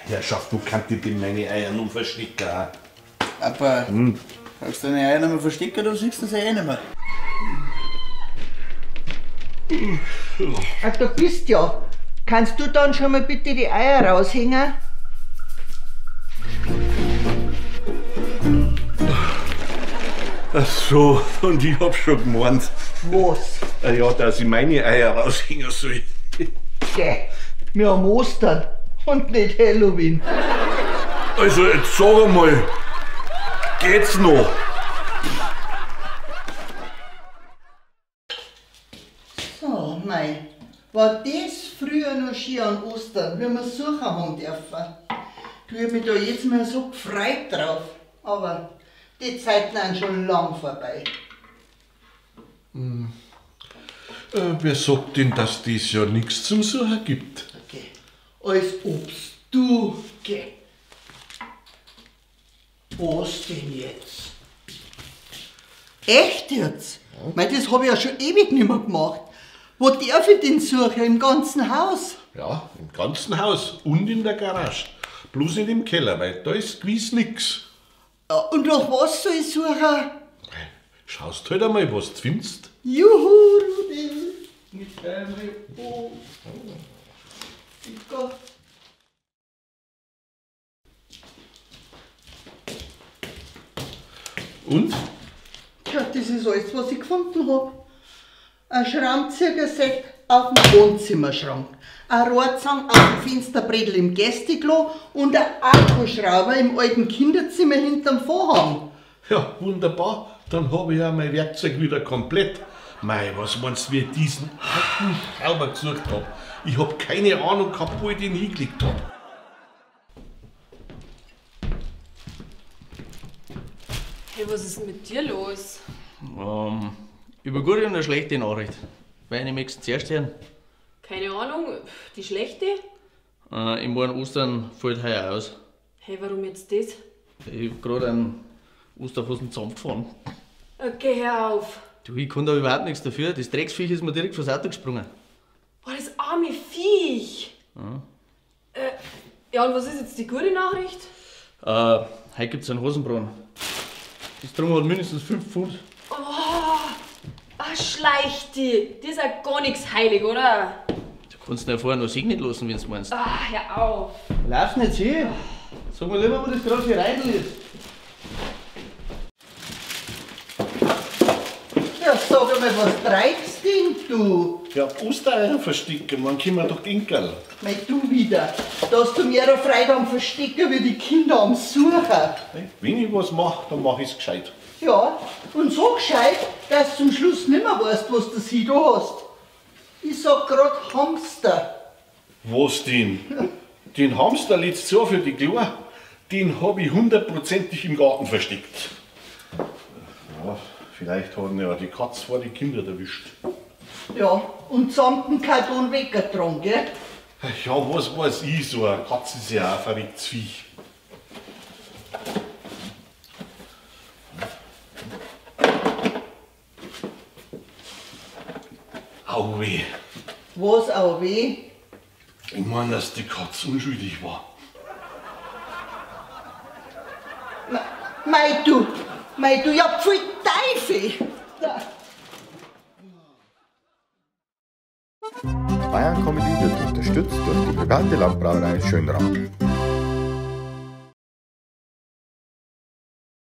Herrschaft, wo kann ich denn meine Eier nun verstecken? Aber, kannst du deine Eier nicht mehr verstecken, du siehst das ja eh nicht mehr. Ach, du bist ja. Kannst du dann schon mal bitte die Eier raushängen? Ach so, und ich hab schon gemeint, Was? ja, dass ich meine Eier raushängen soll. Geh, wir haben Ostern und nicht Halloween. Also jetzt sag einmal, geht's noch? So, mei, war das früher noch schier an Ostern, wie wir suchen haben dürfen. Du hab mich da jetzt mal so gefreut drauf. Aber die Zeiten sind schon lang vorbei. Wer sagt denn, dass das ja nichts zum Suchen gibt? Okay. Als ob's du, geh. Was denn jetzt? Echt jetzt? Ja. Mei, das hab ich ja schon ewig nicht mehr gemacht. Wo darf ich denn suchen? Im ganzen Haus? Ja, im ganzen Haus und in der Garage. Bloß nicht im Keller, weil da ist gewiss nix. Ja, und nach was soll ich suchen? Schaust halt einmal, was du findest. Juhu, Rudi. Ich stell mich hoch. Und? Ja, das ist alles, was ich gefunden habe. Ein Schraubenzieher-Set auf dem Wohnzimmerschrank, ein Rohrzange auf dem Fensterbrettel im Gästeklo und ein Akkuschrauber im alten Kinderzimmer hinterm Vorhang. Ja, wunderbar. Dann habe ich ja mein Werkzeug wieder komplett. Mei, was meinst du, wie ich diesen alten Schrauber gesucht habe? Ich habe keine Ahnung gehabt, wo ich den hingelegt habe. Hey, was ist denn mit dir los? Über gute und eine schlechte Nachricht. Welche möchtest du zuerst hören? Keine Ahnung, die schlechte? Im morgen Ostern fällt heuer aus. Hey, warum jetzt das? Ich hab gerade einen Osterhasen zusammengefahren. Okay, hör auf. Du, ich kann da überhaupt nichts dafür. Das Drecksviech ist mir direkt vors Auto gesprungen. Boah, das arme Viech. Ja, und was ist jetzt die gute Nachricht? Heute gibt's einen Hosenbraten. Das Drum hat mindestens 5 Pfund. Schleich die. Das ist ja gar nichts heilig, oder? Du kannst ihn vorher noch segnen lassen, wenn du meinst. Hör auf. Lauf nicht hin. Sag mal lieber, wo das gerade für Reidel ist. Ja, sag mal, was treibst denn du? Ja, Ostereier verstecken, wann kommen wir doch die Inkerl? Mei, du wieder. Dass du mehr Freude am Verstecken wie die Kinder am Suchen. Wenn ich was mache, dann mache ich es gescheit. Ja, und so gescheit, dass du zum Schluss nimmer weißt, was du hier da hast. Ich sag grad Hamster. Was denn? Den Hamster letztes Jahr für die Klar, den habe ich 100%ig im Garten versteckt. Ja, vielleicht haben ja die Katze vor die Kinder erwischt. Ja, und samt den Karton weggetragen, gell? Ja, was weiß ich, so eine Katze ist ja auch ein verrücktes Viech. Au weh. Was auch weh? Ich meine, dass die Katze unschuldig war. Mei, du, ja, pfui Teufel! Bayern Comedy wird unterstützt durch die Briganti Landbrauerei Schönraum.